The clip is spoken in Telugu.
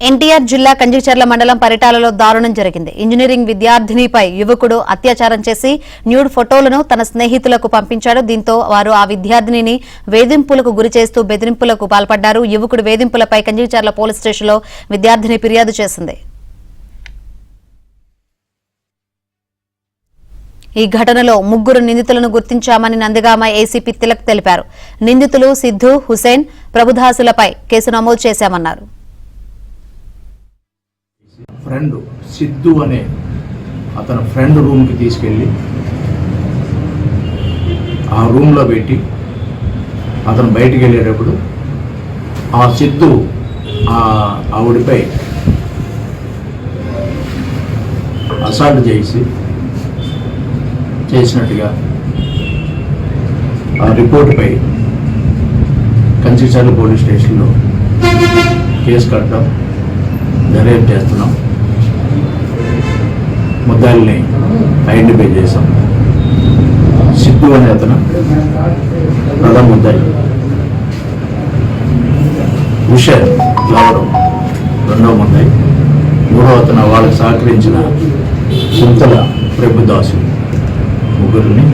ఎన్టీఆర్ జిల్లా కంచిచర్ల మండలం పరిటాలలో దారుణం జరిగింది. ఇంజనీరింగ్ విద్యార్థినిపై యువకుడు అత్యాచారం చేసి న్యూడ్ ఫోటోలను తన స్నేహితులకు పంపించాడు. దీంతో వారు ఆ విద్యార్థినిని వేధింపులకు గురిచేస్తూ బెదిరింపులకు పాల్పడ్డారు. యువకుడు వేధింపులపై కంచిచర్ల పోలీస్ స్టేషన్లో విద్యార్థిని ఫిర్యాదు చేసింది. ఈ ఘటనలో 3 నిందితులను గుర్తించామని నందిగామ ఏసీపీ తిలక్ తెలిపారు. నిందితులు సిద్ధు, హుసేన్, ప్రభుదాసులపై కేసు నమోదు చేశామన్నారు. ఫ్రెండ్ సిద్ధు అనే అతను ఫ్రెండ్ రూమ్కి తీసుకెళ్ళి ఆ రూమ్లో పెట్టి అతను బయటికి వెళ్ళేటప్పుడు ఆ సిద్ధు ఆవిడపై అసాల్ట్ చేసినట్టుగా ఆ రిపోర్టుపై కంచిచర్ల పోలీస్ స్టేషన్లో కేసు కట్టడం దర్యాప్తు చేస్తున్నాం. ముద్దాయిల్ని ఐడెంటిఫై చేశాం. సిద్ధు అనే అతను ప్రధాన ముద్దాయి, హుషేన్ లావరం రెండవ ముద్దాయి, మూడవ అతను వాళ్ళకి సహకరించిన చింతల ప్రభుదాసు, ముగ్గురిని